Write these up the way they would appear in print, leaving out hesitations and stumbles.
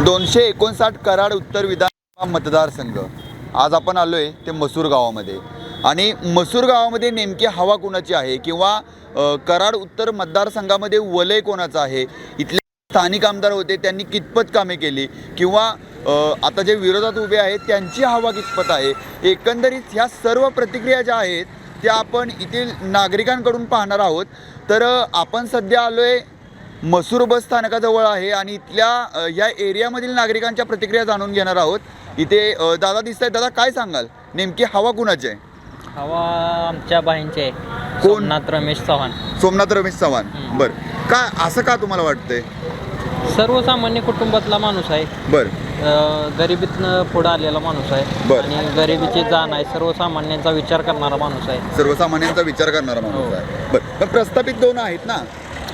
259 कराड उत्तर विधानसभा मतदारसंघ। आज आपण आलोय ते मसूर गावामध्ये आणि मसूर गावामध्ये नेमकी हवा कोणाची आहे किंवा कराड उत्तर मतदारसंघामध्ये वलय कोणाचं आहे, इथले स्थानिक आमदार होते त्यांनी कितपत कामे केली किंवा आता जे विरोधात उभे आहेत त्यांची हवा कितपत आहे, एकंदरीत ह्या सर्व प्रतिक्रिया ज्या आहेत त्या आपण येथील नागरिकांकडून पाहणार आहोत। तर आपण सध्या आलोय मसूर बस स्थानकाजवळ आहे आणि इथल्या या एरियामधील नागरिकांच्या प्रतिक्रिया जाणून घेणार आहोत। इथे दादा दिसत आहेत, दादा काय सांगाल नेमकी हवा कुणाची आहे? हवा आमच्या बाईंची आहे, कोण? सोमनाथ रमेश चव्हाण। सोमनाथ रमेश चव्हाण, बरं का असं का तुम्हाला वाटतंय? सर्वसामान्य कुटुंबातला माणूस आहे, बरं गरिबीतनं पुढे आलेला माणूस आहे बरं. आणि गरिबीची जाण आहे, सर्वसामान्यांचा विचार करणारा माणूस आहे, सर्वसामान्यांचा विचार करणारा माणूस आहे। बरं पण प्रस्थापित दोन आहेत ना,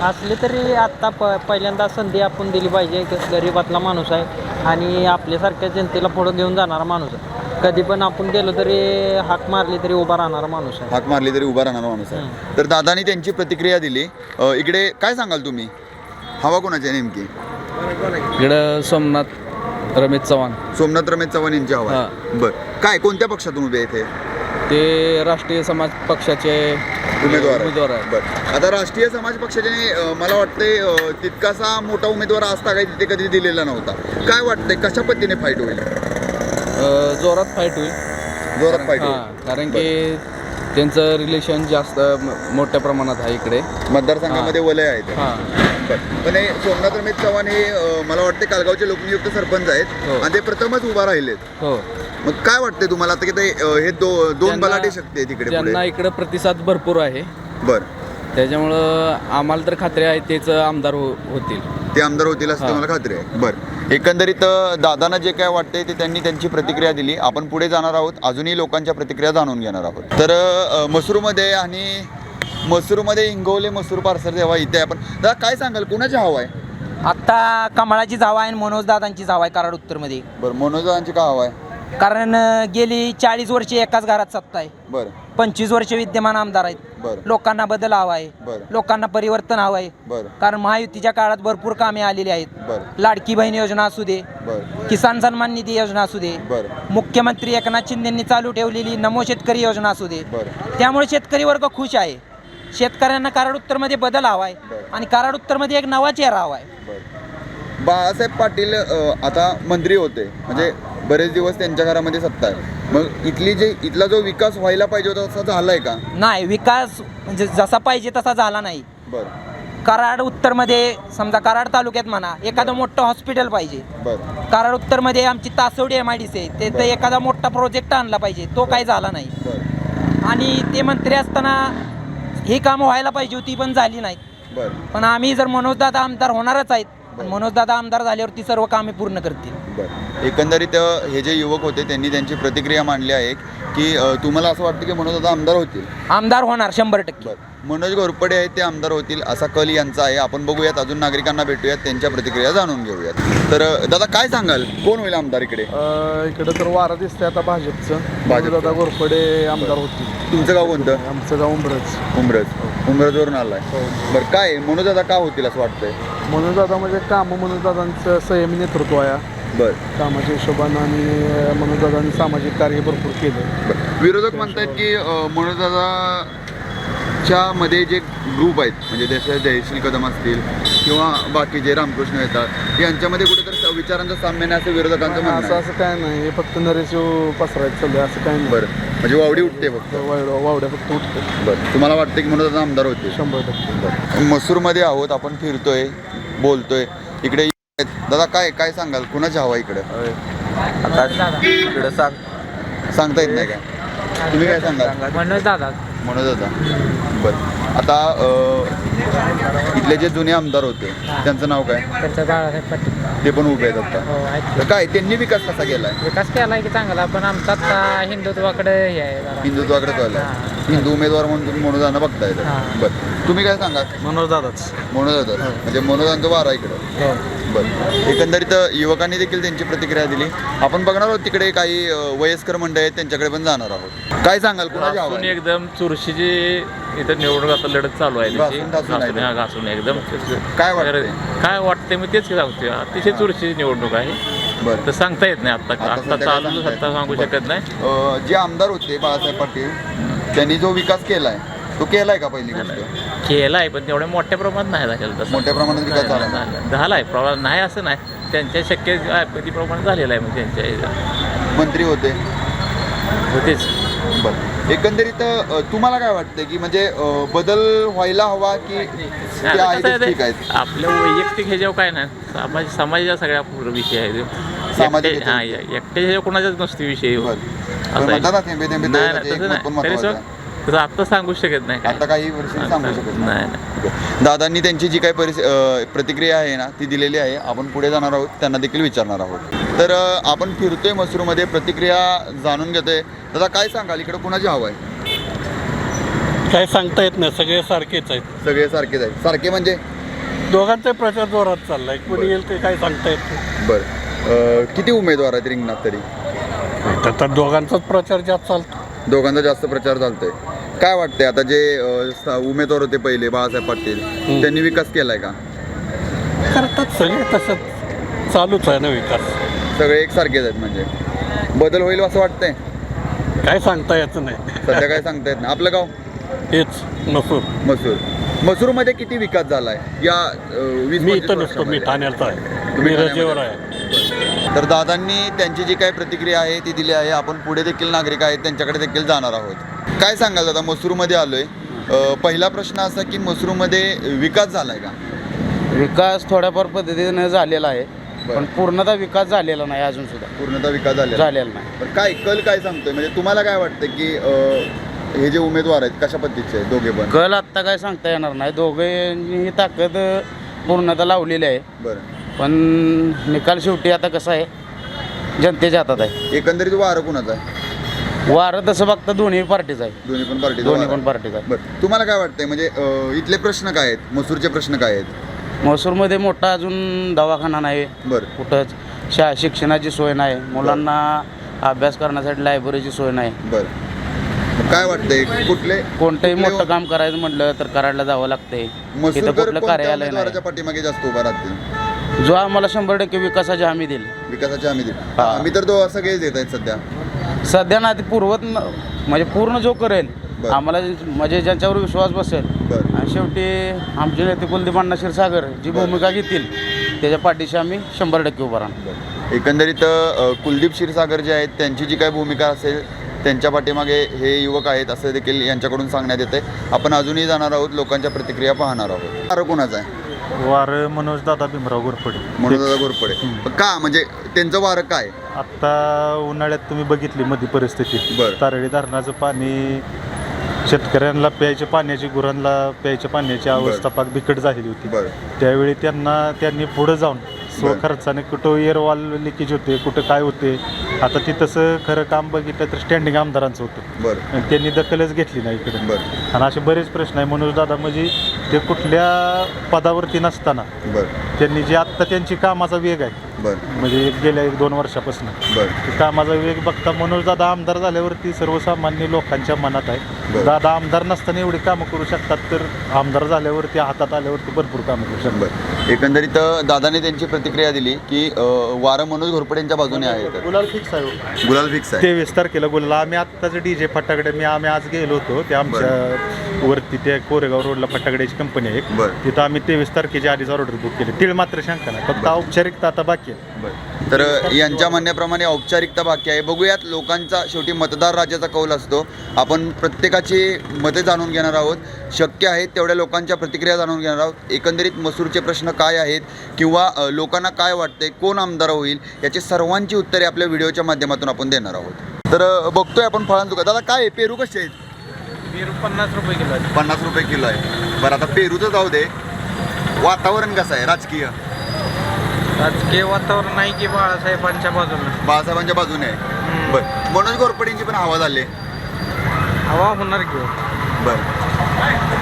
असले तरी आत्ता पहिल्यांदा संधी आपण दिली पाहिजे। गरिबातला माणूस आहे आणि आपल्यासारख्या जनतेला पुढं घेऊन जाणारा माणूस आहे, कधी पण आपण गेलो तरी हाक मारली तरी उभा राहणारा माणूस आहे, हाक मारली तरी उभा राहणारा माणूस आहे। तर दादानी त्यांची प्रतिक्रिया दिली। इकडे काय सांगाल तुम्ही, हवा कोणाची आहे नेमकी? इकडं सोमनाथ रमेश चव्हाण। सोमनाथ रमेश चव्हाण यांची हवा आहे। बरं काय कोणत्या पक्षातून उभे इथे? ते राष्ट्रीय समाज पक्षाचे उमेदवार आहेत। बरं आता राष्ट्रीय समाज पक्षाने मला वाटतंय तितकासा मोठा उमेदवार असता काही तिथे कधी दिलेला नव्हता। काय वाटतंय कशा पद्धतीने फाईट होईल? जोरात फाईट होईल, जोरात फाईट होईल कारण की त्यांचं रिलेशन जास्त मोठ्या प्रमाणात आहे इकडे मतदारसंघामध्ये वलय आहेत। पण हे सोमनाथ रमेश चव्हाण हे मला वाटते कालगावचे लोकनियुक्त सरपंच आहेत आणि ते प्रथमच उभा राहिलेत। हो, मग काय वाटतंय तुम्हाला आता की ते हे दोन बलाढ्य शक्ती आहेत इकडे? त्यांना इकडे प्रतिसाद भरपूर आहे, बरं त्याच्यामुळं आम्हाला तर खात्री आहे तेच आमदार होतील, ते आमदार होतील असं तुम्हाला खात्री आहे? बरं एकंदरीत दादांना जे काय वाटतंय ते त्यांनी त्यांची प्रतिक्रिया दिली। आपण पुढे जाणार आहोत, अजूनही लोकांच्या प्रतिक्रिया जाणून घेणार आहोत। तर मसूरमध्ये आणि मसूरमध्ये इंगवले मसूर पार्सल जेव्हा इथे आपण दादा काय सांगाल कुणाची हवा आहे? आत्ता कमळाची हवा आहे आणि मनोजदादांची हवा आहे कराड उत्तरमध्ये। बरं मनोजदादांची का हवा आहे? कारण गेली 40 वर्षे एकाच घरात सत्ता आहे, बरं 25 वर्षे विद्यमान आमदार आहेत, बरं लोकांना बदल हवा आहे, बरं लोकांना परिवर्तन हवं आहे। बरं कारण महायुतीच्या काळात भरपूर कामे आलेली आहेत, बरं लाडकी बहीण योजना असू दे, बरं किसान सन्मान निधी योजना असू दे, बरं मुख्यमंत्री एकनाथ शिंदेंनी चालू ठेवलेली नमो शेतकरी योजना असू दे, बरं त्यामुळे शेतकरी वर्ग खुश आहे। शेतकऱ्यांना कराड उत्तरमध्ये बदल हवा आहे आणि कराड उत्तरमध्ये एक नवा चेहरा हवा आहे। बाळासाहेब पाटील आता मंत्री होते, म्हणजे बरेच दिवस त्यांच्या घरामध्ये सत्ता आहे, मग इथला जो विकास व्हायला पाहिजे होता तसा झालाय का? नाही, विकास म्हणजे जसा पाहिजे तसा झाला नाही। बरं कराड उत्तरमध्ये समजा कराड तालुक्यात म्हणा एखादं मोठं हॉस्पिटल पाहिजे, बरं कराड उत्तरमध्ये आमची तासवडी MIDC आहे, ते तर एखादा मोठा प्रोजेक्ट आणला पाहिजे, तो काही झाला नाही। बरं आणि ते मंत्री असताना ही कामं व्हायला पाहिजे होती पण झाली नाहीत। बरं पण आम्ही जर मनोजदादा आमदार होणारच आहेत, पण मनोजदादा आमदार झाल्यावरती सर्व कामे पूर्ण करतील। बरं एकंदरीत हे जे युवक होते त्यांनी त्यांची प्रतिक्रिया मांडली आहे की तुम्हाला असं वाटतं की मनोज दादा आमदार होतील? आमदार होणार 100%। बरं मनोज घोरपडे आहेत ते आमदार होतील असा कल यांचा आहे। आपण बघूयात, अजून नागरिकांना भेटूयात, त्यांच्या प्रतिक्रिया जाणून घेऊयात। तर दादा काय सांगाल कोण होईल आमदार इकडे? इकडं तर वारा दिसतंय आता भाजपचं, भाजप दादा घोरपडे आमदार होतील। तुमचं गाव कोणतं? आमचं गाव उमरजवरून आलाय। बरं काय मनोज दादा का होतील असं वाटतंय? मनोजदादा म्हणजे मनोजदादांचं संयमी नेतृत्व आहे बरं कामाच्या हिशोबानं आणि मनोजदादांनी सामाजिक कार्य भरपूर केलं। विरोधक म्हणतात की मनोजदादाच्या मध्ये जे ग्रुप आहेत म्हणजे जसे जयश्री कदम असतील किंवा बाकी जे रामकृष्ण येतात यांच्यामध्ये कुठेतरी विचारांचा साम्य नाही असं विरोधकांचं म्हणणं आहे। असं काय नाही, हे फक्त नरेशिव पसरायचं चाललंय, असं काय नाही। बरं म्हणजे वावडी उठते फक्त? वावड्या फक्त उठते। बरं तुम्हाला वाटतं की मनोजदादा आमदार होते? 100%। मसूरमध्ये आहोत आपण, फिरतोय बोलतोय, इकडे दादा काय सांगाल कुणाची हवा इकडे? इकडं सांगता येत नाही का? तुम्ही काय सांगाल? मनोजदादा। मनोजदादा बरं आता इथले जे जुने आमदार होते त्यांचं नाव काय? त्यांचा बाळासाहेब पाटील, ते पण उभे आहेत आता। हो आहेत। तर काय त्यांनी विकास कसा केलाय? विकास केला की चांगला, पण आमचा आता हिंदुत्वाकडे हे आहे, हिंदुत्वाकडे चाललाय। हिंदू उमेदवार म्हणून तुम्ही मनोजांना बघताय हां. बरं तुम्ही काय सांगा मनोज दादाच मनोजात म्हणजे मनोजांचं वार आहे इकडं बरं एकंदरीत युवकांनी देखील त्यांची प्रतिक्रिया दिली. आपण बघणार आहोत तिकडे काही वयस्कर मंडळी आहेत त्यांच्याकडे पण जाणार आहोत. काय सांगाल कुणाची हवा घासून आहे? एकदम चुरशीची इथं निवडणूक आता लढत चालू आहे त्याची. घासून घासून आहे. घासून एकदम काय वाटतंय? काय वाटतंय मी तेच सांगतोय अतिशय चुरशीची निवडणूक आहे. बरं तर सांगता येत नाही आता आता आता सध्या चालू काय सत्ता सांगू बरं. शकत नाही. जे आमदार होते बाळासाहेब पाटील त्यांनी जो विकास केलाय तो केलाय का पहिली गोष्ट? केलाय पण तेवढ्या मोठ्या प्रमाणात नाही झालेला तसं. मोठ्या प्रमाणात विकास झाला झालाय प्रमाणात नाही असं नाही त्यांच्या शक्य प्रमाणात झालेला आहे म्हणजे त्यांच्या ह्याच्यात. मंत्री होते होतेच. बरं एकंदरीत तुम्हाला काय वाटतं की म्हणजे बदल व्हायला हवा की ते आता आहे कसं आहे तेच ठीक ते, आहेत? आपल्या वैयक्तिक ह्याच्यावर काय नाही समाजाचा सगळ्या विषय आहे तो. सामाजिक एकटे- हा एकट्या ह्याच्यावर कोणाचाच नसते विषय हो. बरं. असं पण आहे. म्हणतात ना थेंबे थेंबे नाही तळे नाही, साचे, तसं एकमत पण नाही तरी महत्त्वाचं आहे. तसं आता सांगू शकत नाही काय. आता काही वर्ष सांगू शकत नाही. नाही नाही. दादांनी त्यांची जी काही प्रतिक्रिया आहे ना ती दिलेली आहे. आपण पुढे जाणार आहोत त्यांना देखील विचारणार आहोत. तर आपण फिरतोय मसूरमध्ये प्रतिक्रिया जाणून घेतोय. दादा काय सांगाल इकडे कुणाची हवा आहे? काय सांगता येत नाही, सगळे सारखेच आहेत. सगळे सारखेच आहेत. सारखे म्हणजे दोघांचा प्रचार जोरात चाललाय, कोणी येईल ते काय सांगता येत नाही. बरं किती उमेदवार आहेत रिंगणात तरी? तर दोघांचाच प्रचार जास्त चालतो. दोघांचा जास्त प्रचार चालतोय. काय वाटतंय आता जे उमेदवार होते पहिले बाळासाहेब पाटील त्यांनी विकास केलाय का? करतात सगळे, तसंच चालूच आहे ना विकास. सगळे एकसारखेच आहेत म्हणजे बदल होईल असं वाटतंय? काय सांगता येत नाही. सध्या काय सांगता येत नाही. आपलं गाव हेच मसूर. मसूरमध्ये किती विकास झालाय या 20-25 मी इथं नसतो, मी वर्षामध्ये? ठाण्याचा आहे, तुम्ही मी ठाण्यामध्ये? रजेवर आहे. तर दादांनी त्यांची जी काही प्रतिक्रिया आहे ती दिली आहे. आपण पुढे देखील नागरिक आहेत त्यांच्याकडे देखील जाणार आहोत. काय सांगाल दादा मसूरमध्ये आलोय. पहिला प्रश्न असा की मसूरमध्ये विकास झालाय का? विकास थोड्याफार पद्धतीने झालेला आहे, बरं. पण पूर्णतः विकास झालेला नाही अजून सुद्धा पूर्णतः विकास झालेला झालेला नाही. पण काय कल काय सांगतोय म्हणजे तुम्हाला काय वाटतं की हे जे उमेदवार आहेत कशा पद्धतीचे आहेत दोघे पण? कल आत्ता काय सांगता येणार नाही, दोघेही ताकद पूर्णतः लावलेली आहे, बरं पण निकाल शेवटी आता कसं आहे जनतेच्या हातात आहे. एकंदरीत वारं कुणाचं आहे? वारं तसं बघता दोन्ही पार्टीचं आहे, दोन्ही पण पार्टी दोन्ही पण पार्टीचं आहे. बरं तुम्हाला काय वाटतंय म्हणजे इथले प्रश्न काय आहेत? मसूरचे प्रश्न काय आहेत? म्हसूरमध्ये मोठा अजून दवाखाना नाही, बरं कुठंच शिक्षणाची सोय नाही, मुलांना अभ्यास करण्यासाठी लायब्ररीची सोय नाही. बरं मग काय वाटतंय कुठले कोणतंही कुठले मोठं काम करायचं म्हटलं तर कराडला जावं लागतंय. तिथं मसूरकर कुठलं कोणत्या कार्यालय उमेदवाराच्या नाही, पाठीमागे जास्त उभा राहतील? जो आम्हाला 100% विकासाची हमी देईल. विकासाची हमी देईल. हा. आम्ही तर तो सगळेच देत आहेत सध्या. सध्या ना ते म्हणजे पूर्ण जो करेल बरं. आम्हाला म्हणजे ज्यांच्यावर विश्वास बसेल बरं आणि शेवटी आमचे नेते कुलदीप अण्णा क्षीरसागर जी बरं. भूमिका घेतील त्याच्या पाठीशी आम्ही 100% उभा राहणार. एकंदरीत कुलदीप क्षीरसागर जे आहेत त्यांची जी काही भूमिका असेल त्यांच्या पाठीमागे हे युवक आहेत असं देखील यांच्याकडून सांगण्यात येते. आपण अजूनही जाणार आहोत लोकांच्या प्रतिक्रिया पाहणार आहोत. वारं कोणाचं आहे? वारं मनोज दादा भीमराव घोरपडे. मनोजदादा घोरपडे. का म्हणजे त्यांचं वारं काय? आत्ता उन्हाळ्यात तुम्ही बघितली मध्ये परिस्थिती, बरं. तारळी धरणाचं पाणी शेतकऱ्यांना प्यायच्या पाण्याची, गुरांना प्यायच्या पाण्याची अवस्था पाक बिकट झालेली होती. बरं त्यावेळी त्यांनी पुढं जाऊन स्वखर्चाने कुठं एअरवॉल लिकेज होते, कुठं काय होते. आता ती तसं खरं काम बघितलं तर स्टँडिंग आमदारांचं होतं बरं आणि त्यांनी दखलच घेतली नाही इकडे. बरं आणि असे बरेच प्रश्न आहे. मनोज दादा म्हणजे ते कुठल्या पदावरती नसताना बरं त्यांनी जे आत्ता त्यांची कामाचा वेग आहे बरं म्हणजे गेल्या 1-2 वर्षापासून बरं कामाचा वेग बघता मनोज दादा आमदार झाल्यावरती सर्वसामान्य लोकांच्या मनात आहे. बरं. दादा आमदार नसताना एवढी कामं करू शकतात, तर आमदार झाल्यावरती हातात आल्यावरती भरपूर कामं करू शकतात. बरं एकंदरीत दादाने त्यांची प्रतिक्रिया दिली की वारं मनोज घोरपडे यांच्या बाजूने आहे. तर गुलाल फिक्स आहे. गुलाल फिक्स आहे. 23 तारखेला गुलाल. आम्ही आत्ताच DJ फटाकडे आम्ही आज गेलो होतो. ते आमच्या वरती त्या कोरेगाव रोडला फटाकड्याची कंपनी आहे एक. बरं तिथं आम्ही 23 तारखेच्या आधीच ऑर्डर बुक केली. तिळ मात्र शंका नाही, फक्त औपचारिकता आता बाकी आहे. बरं तर यांच्या म्हणण्याप्रमाणे औपचारिकता बाकी आहे. बघूयात लोकांचा शेवटी मतदार राजाचा कौल असतो. आपण प्रत्येकाची मते जाणून घेणार आहोत. शक्य आहे तेवढ्या लोकांच्या प्रतिक्रिया जाणून घेणार आहोत. एकंदरीत मसूरचे प्रश्न काय आहेत किंवा लोकांना काय वाटतंय, कोण आमदार होईल याची सर्वांची उत्तरे आपल्या व्हिडिओच्या माध्यमातून आपण देणार आहोत. तर बघतोय आपण फळांचं. दादा काय आहे पेरू कसे आहेत? पेरू 50 रुपये किलो आहे. 50 रुपये किलो आहे. बरं आता पेरूचं जाऊ दे, वातावरण कसं आहे राजकीय? राजकीय वातावरण नाही की बाळासाहेबांच्या बाजूला. बाळासाहेबांच्या बाजूने आहे. बरं मनोज घोरपडेंची पण हवा झाली आहे. हवा होणार घेऊ बरं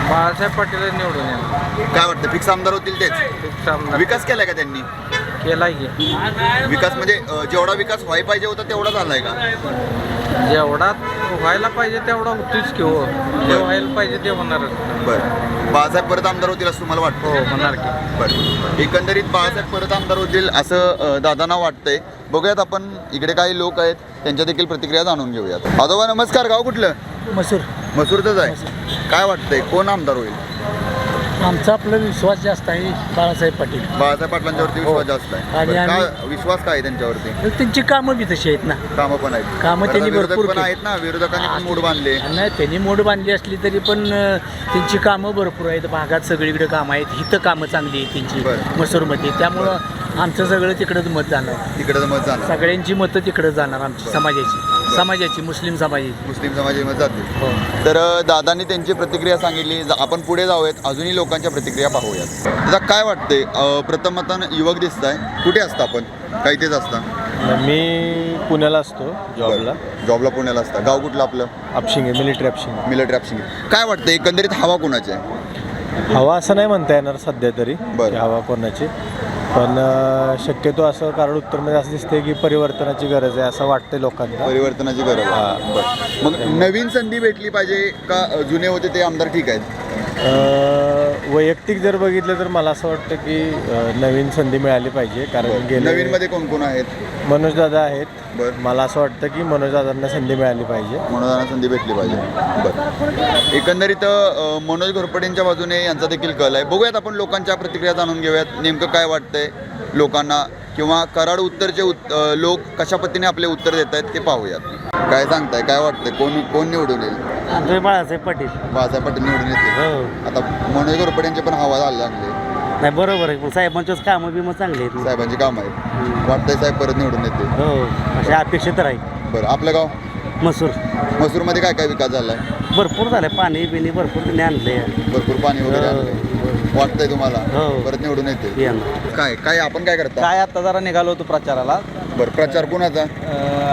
बाळासाहेब पाटील निवडून येणार काय वाटतं फिक्स आमदार होतील तेच विकास केलाय का त्यांनी केला की विकास म्हणजे जेवढा विकास व्हायला पाहिजे होता तेवढा झालाय का जेवढा व्हायला पाहिजे तेवढा होतोच की हो जे व्हायला पाहिजे ते होणारच बरं बाळासाहेब परत आमदार होतील असं तुम्हाला वाटतं हो होणार की बरं एकंदरीत बाळासाहेब परत आमदार होतील असं दादांना वाटतंय बघूयात आपण इकडे काही लोक आहेत त्यांच्या देखील प्रतिक्रिया जाणून घेऊयात आजोबा नमस्कार गाव कुठलं मसूर मसूरचंच आहे काय वाटतंय कोण आमदार होईल आमचा आपला विश्वास जास्त आहे बाळासाहेब पाटील बाळासाहेब पाटलांच्यावरती विश्वास जास्त आहे आणि बरं, काय विश्वास काय आहे त्यांच्यावरती त्यांची कामं बी तशी आहेत ना कामं पण आहेत कामं बरं, त्यांनी आता विरोधक भरपूर पण केली. आहेत ना विरोधकांनी पण मूड बांधले नाही त्यांनी मोड बांधली असली तरी पण त्यांची कामं भरपूर आहेत भागात सगळीकडे कामं आहेत इथं कामं चांगली आहेत त्यांची बरं. मसूरमध्ये त्यामुळं आमचं सगळं तिकडंच मत जाणार तिकडे मत जाणार सगळ्यांची मतं तिकडं जाणार आमची समाजाची मुस्लिम समाजाची मुस्लिम समाजाची मत जातील हो तर दादांनी त्यांची प्रतिक्रिया सांगितली आपण पुढे जाऊयात अजूनही लोकांच्या प्रतिक्रिया पाहूयात दादा काय वाटतंय प्रथम आता युवक दिसत आहे कुठे असता आपण काही तेच असता मी पुण्याला असतो जॉबला जॉबला पुण्याला असता गाव कुठलं आपलं आपशिंगे मिलिटरी आपशिंगे मिलिटरी ऑप्शन काय वाटतं एकंदरीत हवा कोणाची आहे हवा असं नाही म्हणता येणार सध्या तरी बरं. की हवा कोणाची पण शक्यतो असं कारण उत्तरमध्ये असं दिसते की परिवर्तनाची गरज आहे असं वाटतंय लोकांना परिवर्तनाची गरज आहे बरं. मग नवीन संधी भेटली पाहिजे का जुने होते ते आमदार ठीक आहेत वैयक्तिक जर बघितलं तर मला असं वाटतं की नवीन संधी मिळाली पाहिजे कारण नवीन मध्ये कोण कोण आहेत मनोजदादा आहेत बरं. मला असं वाटतं की मनोजदादांना संधी मिळाली पाहिजे मनोजांना संधी भेटली पाहिजे बरं एकंदरीत मनोज घोरपडेंच्या बाजूने यांचा देखील कल आहे बघूयात आपण लोकांच्या प्रतिक्रिया जाणून घेऊयात नेमकं काय वाटतंय लोकांना किंवा कराड उत्तरचे लोक कशा पद्धतीने आपले उत्तर देत आहेत ते पाहूयात काय सांगताय काय वाटतंय कोण निवडून येईल बाळासाहेब पाटील बाळासाहेब पाटील निवडून येतील आता मनोज घोरपडेंचे पण हवा लागले नाही बरोबर आहे साहेबांचंच कामं बिमं चांगली आहेत साहेबांची काम आहेत वाटतंय साहेब परत निवडून येते हो अशा अपेक्षा तर आहे बरं आपलं गाव मसूर मसूरमध्ये काय काय विकास झालाय भरपूर झालं पाणी बिणी भरपूर त्यांनी आणले भरपूर पाणी वगैरे आणलंय. वाटतंय तुम्हाला हो. परत निवडून येते काय काय आपण काय करता काय आता जरा निघालो होतो प्रचाराला बरं प्रचार कोणाचा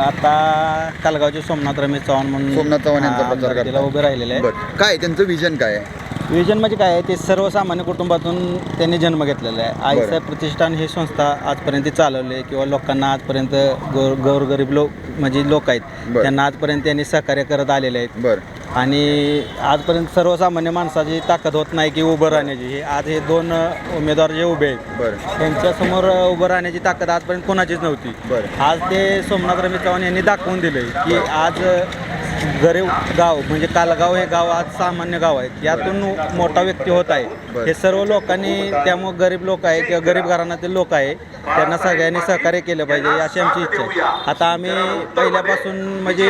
आता कालगावचे सोमनाथ रमेश चव्हाण म्हणून सोमनाथ चव्हाण यांचा प्रचार तिला करता उभे राहिलेले आहे बरं काय त्यांचं विजन काय आहे विजन म्हणजे काय आहे ते सर्वसामान्य कुटुंबातून त्यांनी जन्म घेतलेला आहे आईसाहेब प्रतिष्ठान ही संस्था आजपर्यंत चालवली किंवा लोकांना आजपर्यंत गोरगरीब लोक म्हणजे लोक आहेत बरं. त्यांना आजपर्यंत त्यांनी सहकार्य करत आलेले आहेत बरं आणि आजपर्यंत सर्वसामान्य माणसाची ताकद होत नाही की उभं राहण्याची हे आज हे दोन उमेदवार जे उभे आहेत बरं त्यांच्यासमोर उभं राहण्याची ताकद आजपर्यंत कोणाचीच नव्हती बरं आज ते सोमनाथ रमेश चव्हाण यांनी दाखवून दिलं की आज गरीब गाव म्हणजे कालगाव हे गाव आज सामान्य गाव आहे यातून मोठा व्यक्ती होत आहे हे सर्व लोकांनी त्यामुळे गरीब लोक आहे किंवा गरीब घराण्यातील लोक आहे त्यांना सगळ्यांनी सहकार्य केलं पाहिजे अशी आमची इच्छा आहे आता आम्ही पहिल्यापासून म्हणजे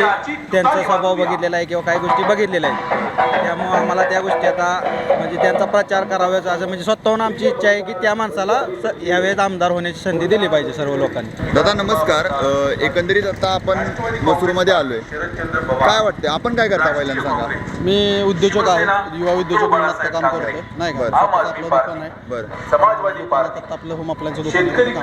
त्यांचा स्वभाव बघितलेला आहे किंवा काही गोष्टी बघितलेल्या आहेत त्यामुळे आम्हाला त्या गोष्टी आता म्हणजे त्यांचा प्रचार करावाचा असं म्हणजे स्वतःहून आमची इच्छा आहे की त्या माणसाला यावेळेस आमदार होण्याची संधी दिली पाहिजे सर्व लोकांनी दादा नमस्कार एकंदरीत आता आपण मसूरमध्ये आलोय काय वाटते आपण काय करता पहिल्यांदा सांगा मी उद्योजक आहे युवा उद्योजक म्हणून आता काम करतो नाही का बरं. स्वतःचं आपलं दुकान आहे बरं दुकानात आपलं होम अप्लायन्सचं दुकान आहे.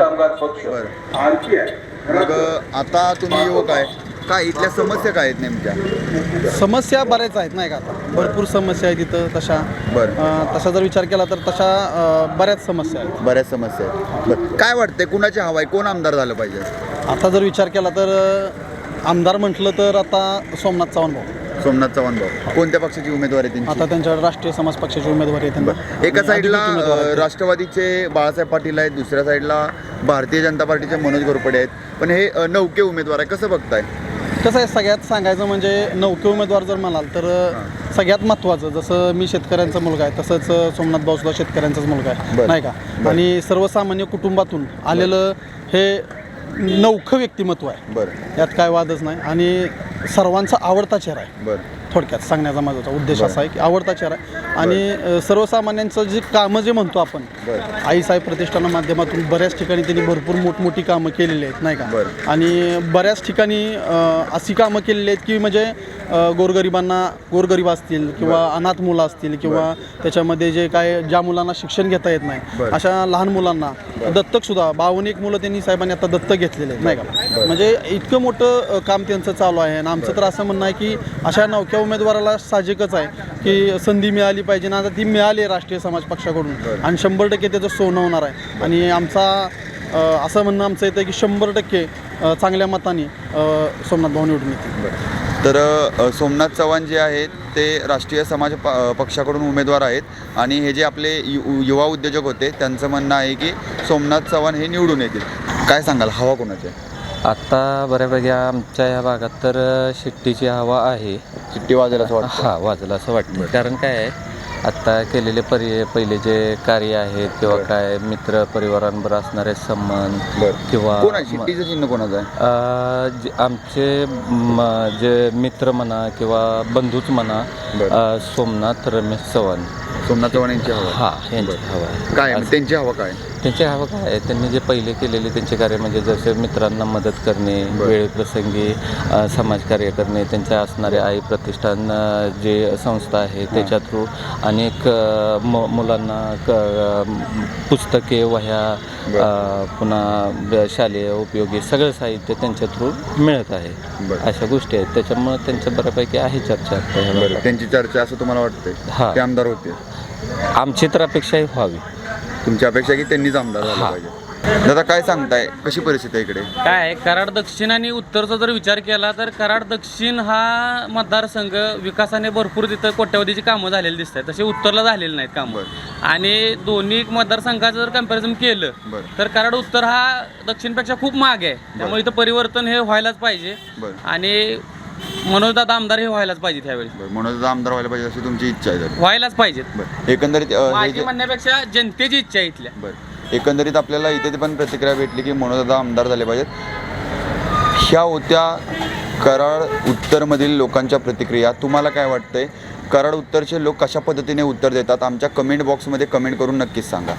बरं मग आता तुम्ही युवक आहे काय इथल्या समस्या काय आहेत नेमक्या समस्या बऱ्याच आहेत नाही का आता भरपूर समस्या आहेत तिथं तशा बरं तसा जर विचार केला तर तशा बऱ्याच समस्या आहेत बऱ्याच समस्या आहेत बरं काय वाटतंय कुणाची हवा आहे कोण आमदार झालं पाहिजे आता जर विचार केला तर आमदार म्हटलं तर आता सोमनाथ चव्हाण भाऊ सोमनाथ चव्हाण भाऊ कोणत्या पक्षाची उमेदवार आहे त्यांची आता त्यांच्याकडे राष्ट्रीय समाज पक्षाची उमेदवारी आहे त्यांना एका साईडला अधिकृत उमेदवार आहेत. राष्ट्रवादीचे बाळासाहेब पाटील आहेत दुसऱ्या साईडला भारतीय जनता पार्टीचे मनोज घोरपडे आहेत पण हे नौके उमेदवार आहे कसं बघताय कसं आहे सगळ्यात सांगायचं म्हणजे नौके उमेदवार जर म्हणाल तर सगळ्यात महत्त्वाचं जसं मी शेतकऱ्यांचा मुलगा आहे तसंच सोमनाथ भाऊसुद्धा शेतकऱ्यांचाच मुलगा आहे बरं. नाही का आणि सर्वसामान्य कुटुंबातून आलेलं हे नौखं व्यक्तिमत्व आहे बरं यात काय वादच नाही आणि सर्वांचा आवडता चेहरा आहे बरं थोडक्यात सांगण्याचा माझा उद्देश असा आहे की आवडता चेहरा आहे आणि सर्वसामान्यांचं जे कामं जे म्हणतो आपण बरं आईसाहेब प्रतिष्ठाना माध्यमातून बऱ्याच ठिकाणी त्यांनी भरपूर मोठमोठी कामं केलेली आहेत नाही का बरं. आणि बऱ्याच ठिकाणी अशी कामं केलेली आहेत की म्हणजे गोरगरीब असतील किंवा अनाथ मुलं असतील किंवा त्याच्यामध्ये जे काय ज्या मुलांना शिक्षण घेता येत नाही अशा लहान मुलांना दत्तकसुद्धा 52 मुलं त्यांनी साहेबांनी आता दत्तक घेतलेले आहेत नाही का. म्हणजे इतकं मोठं काम त्यांचं चालू आहे आणि आमचं तर असं म्हणणं आहे की अशा नवख्या उमेदवाराला साहजिकच आहे की संधी मिळाली पाहिजे ना. आता ती मिळाली आहे राष्ट्रीय समाज पक्षाकडून आणि 100% त्याचं सोनं होणार आहे. आणि असं म्हणणं आमचं येतं की 100% चांगल्या मताने सोमनाथ भाऊ निवडून येतील. तर सोमनाथ चव्हाण जे आहेत ते राष्ट्रीय समाज पक्षाकडून उमेदवार आहेत आणि हे जे आपले युवा उद्योजक होते त्यांचं म्हणणं आहे की सोमनाथ चव्हाण हे निवडून येतील. काय सांगाल, हवा कोणाची आहे? आत्ता बऱ्यापैकी आमच्या ह्या भागात तर शिट्टीची हवा आहे. चिठ्ठी वाजेल असं वाटतं? हां, वाजलं असं वाटतं. कारण काय आहे, आत्ता केलेले पहिले जे कार्य आहेत किंवा काय मित्र परिवारांबरोबर असणारे संबंध किंवा कोण आहे शिट्टीचं चिन्ह कोणाचं आहे? आमचे जे मित्र म्हणा किंवा बंधूच म्हणा, सोमनाथ रमेश चव्हाण. सोमनाथ चव्हाण यांची हवा? हां, यांची हवा आहे. काय त्यांची हवा काय? त्यांची हवा काय आहे, त्यांनी जे पहिले केलेले त्यांचे कार्य म्हणजे जसे मित्रांना मदत करणे, वेळप्रसंगी समाजकार्य करणे, त्यांच्या असणारे आई प्रतिष्ठान जे संस्था आहे त्याच्या थ्रू अनेक मुलांना पुस्तके, वह्या, पुन्हा शालेय उपयोगी सगळं साहित्य त्यांच्या थ्रू मिळत आहे. अशा गोष्टी आहेत, त्याच्यामुळे त्यांच्या बऱ्यापैकी आहे चर्चा. त्यांची चर्चा असं तुम्हाला वाटतंय? हां, ते आमदार होते? आमची तर अपेक्षाही व्हावी. तुमची अपेक्षा की त्यांनीच आमदार झालं पाहिजे? दादा काय सांगताय, कशी परिस्थिती आहे इकडे? काय आहे, कराड दक्षिण आणि उत्तरचा जर विचार केला तर कराड दक्षिण हा मतदारसंघ विकासाने भरपूर तिथं कोट्यवधीची कामं झालेली दिसत आहेत, तसे उत्तरला झालेली नाहीत कामं. आणि दोन्ही मतदारसंघाचं जर कम्पॅरिझन केलं तर कराड उत्तर हा दक्षिणपेक्षा खूप मागे आहे. त्यामुळे इथं परिवर्तन हे व्हायलाच पाहिजे आणि मनोजदादा आमदार हे व्हायलाच पाहिजे त्यावेळी. मनोजदादा आमदार व्हायला पाहिजे अशी तुमची इच्छा आहे? व्हायलाच पाहिजेत. एकंदरीत माझी म्हणण्यापेक्षा जनतेची इच्छा आहे इथल्या. एकंदरीत आपल्याला इथे पण प्रतिक्रिया भेटली की मनोजदादा आमदार झाले पाहिजेत. ह्या होत्या कराड उत्तरमधील लोकांच्या प्रतिक्रिया. तुम्हाला काय वाटतंय, कराड उत्तरचे लोक कशा पद्धतीने उत्तर देतात? आमच्या कमेंट बॉक्समध्ये कमेंट करून नक्कीच सांगा.